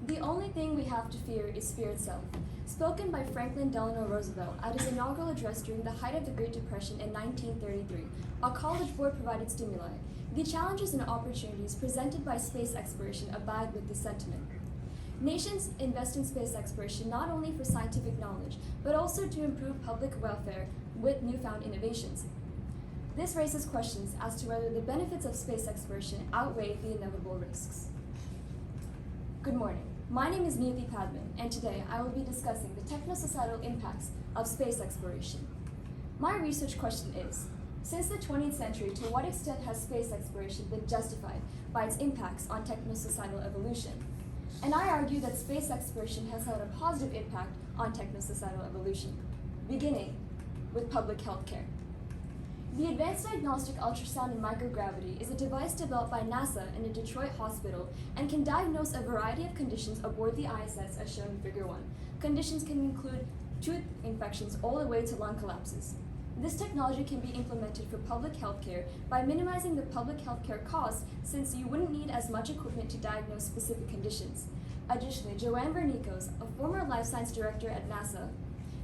The only thing we have to fear is fear itself. Spoken by Franklin Delano Roosevelt at his inaugural address during the height of the Great Depression in 1933, a College Board provided stimuli. The challenges and opportunities presented by space exploration abide with this sentiment. Nations invest in space exploration not only for scientific knowledge, but also to improve public welfare with newfound innovations. This raises questions as to whether the benefits of space exploration outweigh the inevitable risks. Good morning. My name is Niyati Padman, and today I will be discussing the techno-societal impacts of space exploration. My research question is, since the 20th century, to what extent has space exploration been justified by its impacts on techno-societal evolution? And I argue that space exploration has had a positive impact on techno-societal evolution, beginning with public health care. The Advanced Diagnostic Ultrasound and Microgravity is a device developed by NASA in a Detroit hospital and can diagnose a variety of conditions aboard the ISS as shown in Figure 1. Conditions can include tooth infections all the way to lung collapses. This technology can be implemented for public health care by minimizing the public health care costs, since you wouldn't need as much equipment to diagnose specific conditions. Additionally, Joanne Vernikos, a former life science director at NASA,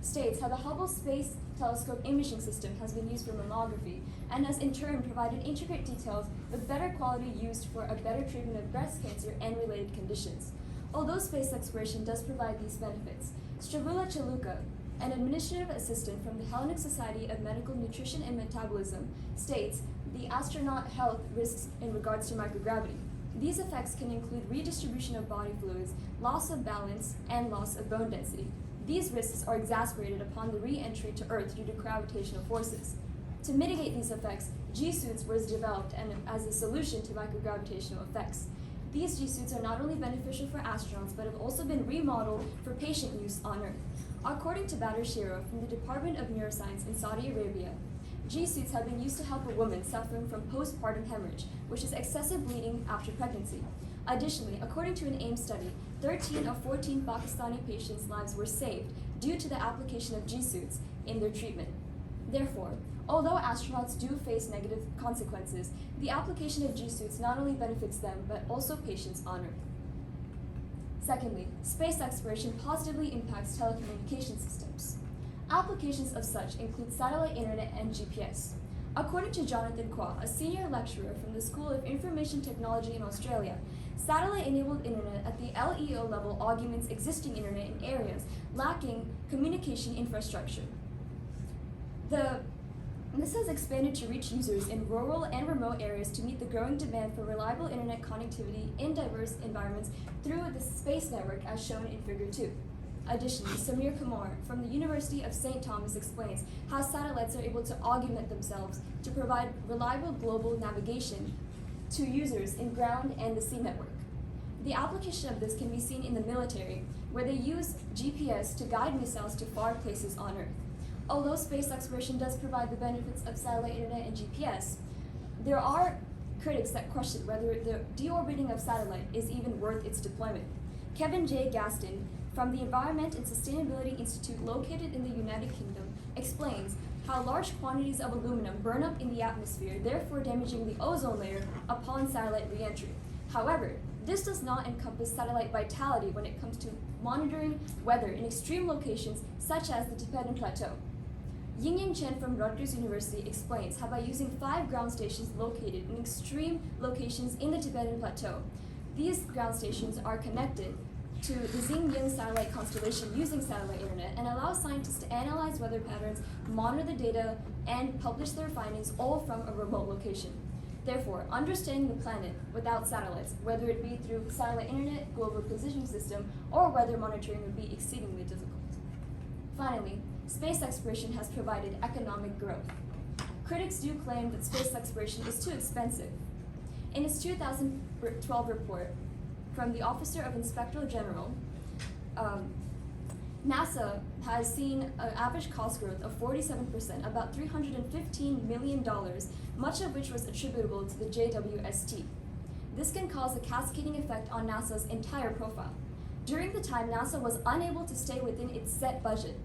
states how the Hubble Space Telescope imaging system has been used for mammography and has in turn provided intricate details with better quality used for a better treatment of breast cancer and related conditions. Although space exploration does provide these benefits, Stravula Chaluka, an administrative assistant from the Hellenic Society of Medical Nutrition and Metabolism, states the astronaut health risks in regards to microgravity. These effects can include redistribution of body fluids, loss of balance, and loss of bone density. These risks are exacerbated upon the re-entry to Earth due to gravitational forces. To mitigate these effects, G-suits was developed as a solution to microgravitational effects. These G-suits are not only beneficial for astronauts, but have also been remodeled for patient use on Earth. According to Badr Shiro from the Department of Neuroscience in Saudi Arabia, G-suits have been used to help a woman suffering from postpartum hemorrhage, which is excessive bleeding after pregnancy. Additionally, according to an AIM study, 13 of 14 Pakistani patients' lives were saved due to the application of G-suits in their treatment. Therefore, although astronauts do face negative consequences, the application of G-suits not only benefits them, but also patients on Earth. Secondly, space exploration positively impacts telecommunication systems. Applications of such include satellite internet and GPS. According to Jonathan Kwa, a senior lecturer from the School of Information Technology in Australia, satellite-enabled internet at the LEO level augments existing internet in areas lacking communication infrastructure. This has expanded to reach users in rural and remote areas to meet the growing demand for reliable internet connectivity in diverse environments through the space network as shown in Figure 2. Additionally, Samir Kamar from the University of St. Thomas explains how satellites are able to augment themselves to provide reliable global navigation to users in ground and the sea network. The application of this can be seen in the military, where they use GPS to guide missiles to far places on Earth. Although space exploration does provide the benefits of satellite internet and GPS, there are critics that question whether the deorbiting of satellite is even worth its deployment. Kevin J. Gaston from the Environment and Sustainability Institute located in the United Kingdom explains how large quantities of aluminum burn up in the atmosphere, therefore damaging the ozone layer upon satellite re-entry. However, this does not encompass satellite vitality when it comes to monitoring weather in extreme locations such as the Tibetan Plateau. Yingying Chen from Rutgers University explains how by using 5 ground stations located in extreme locations in the Tibetan Plateau, these ground stations are connected to the Xingyang satellite constellation using satellite internet and allow scientists to analyze weather patterns, monitor the data, and publish their findings all from a remote location. Therefore, understanding the planet without satellites, whether it be through satellite internet, global positioning system, or weather monitoring, would be exceedingly difficult. Finally, space exploration has provided economic growth. Critics do claim that space exploration is too expensive. In its 2012 report from the Office of Inspector General, NASA has seen an average cost growth of 47%, about $315 million, much of which was attributable to the JWST. This can cause a cascading effect on NASA's entire profile. During the time, NASA was unable to stay within its set budget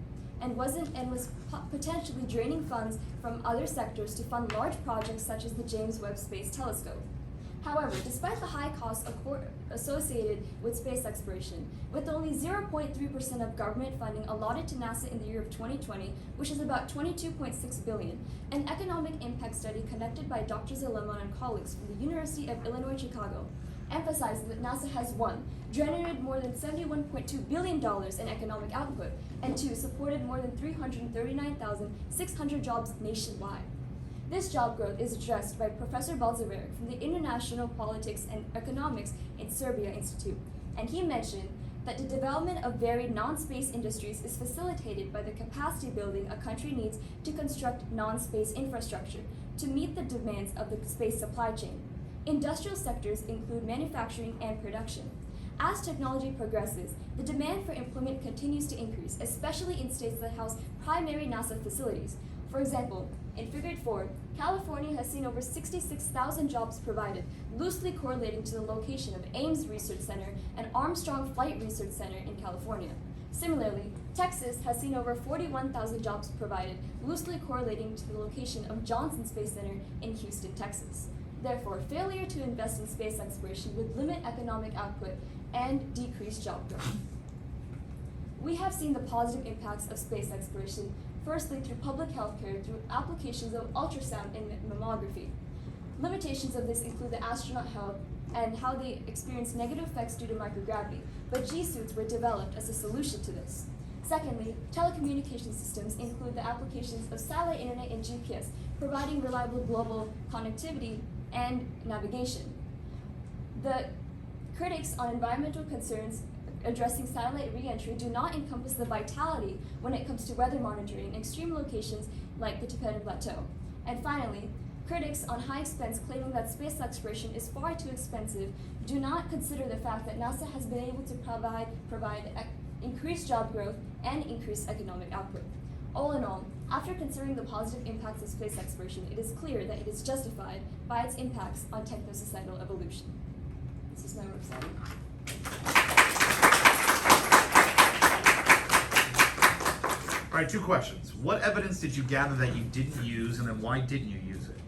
and was potentially draining funds from other sectors to fund large projects such as the James Webb Space Telescope. However, despite the high costs associated with space exploration, with only 0.3% of government funding allotted to NASA in the year of 2020, which is about $22.6 billion, an economic impact study conducted by Dr. Zaleman and colleagues from the University of Illinois Chicago emphasizes that NASA has 1. Generated more than $71.2 billion in economic output, and 2. Supported more than 339,600 jobs nationwide. This job growth is addressed by Professor Balzerveric from the International Politics and Economics in Serbia Institute, and he mentioned that the development of varied non-space industries is facilitated by the capacity building a country needs to construct non-space infrastructure to meet the demands of the space supply chain. Industrial sectors include manufacturing and production. As technology progresses, the demand for employment continues to increase, especially in states that house primary NASA facilities. For example, in Figure 4, California has seen over 66,000 jobs provided, loosely correlating to the location of Ames Research Center and Armstrong Flight Research Center in California. Similarly, Texas has seen over 41,000 jobs provided, loosely correlating to the location of Johnson Space Center in Houston, Texas. Therefore, failure to invest in space exploration would limit economic output and decrease job growth. We have seen the positive impacts of space exploration, firstly through public health care through applications of ultrasound and mammography. Limitations of this include the astronaut health and how they experience negative effects due to microgravity, but G-suits were developed as a solution to this. Secondly, telecommunication systems include the applications of satellite internet and GPS, providing reliable global connectivity and navigation. The critics on environmental concerns addressing satellite re-entry do not encompass the vitality when it comes to weather monitoring in extreme locations like the Tibetan Plateau. And finally, critics on high expense claiming that space exploration is far too expensive do not consider the fact that NASA has been able to provide increased job growth and increased economic output. All in all, after considering the positive impacts of space exploration, it is clear that it is justified by its impacts on techno-societal evolution. This is my work study. All right, 2 questions. What evidence did you gather that you didn't use, and then why didn't you use it?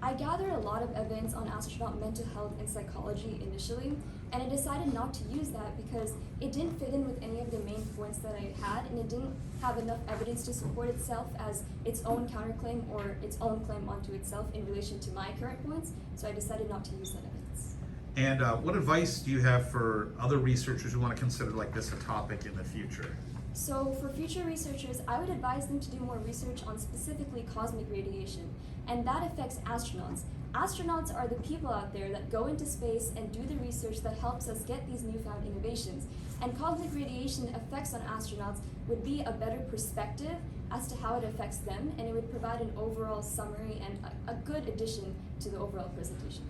I gathered a lot of evidence on astronaut mental health and psychology initially, and I decided not to use that because it didn't fit in with any of the main points that I had, and it didn't have enough evidence to support itself as its own counterclaim or its own claim onto itself in relation to my current points, so I decided not to use that evidence. And what advice do you have for other researchers who want to consider like this a topic in the future? So for future researchers, I would advise them to do more research on specifically cosmic radiation, and that affects astronauts. Astronauts are the people out there that go into space and do the research that helps us get these newfound innovations. And cosmic radiation effects on astronauts would be a better perspective as to how it affects them, and it would provide an overall summary and a good addition to the overall presentation.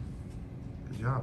Good job.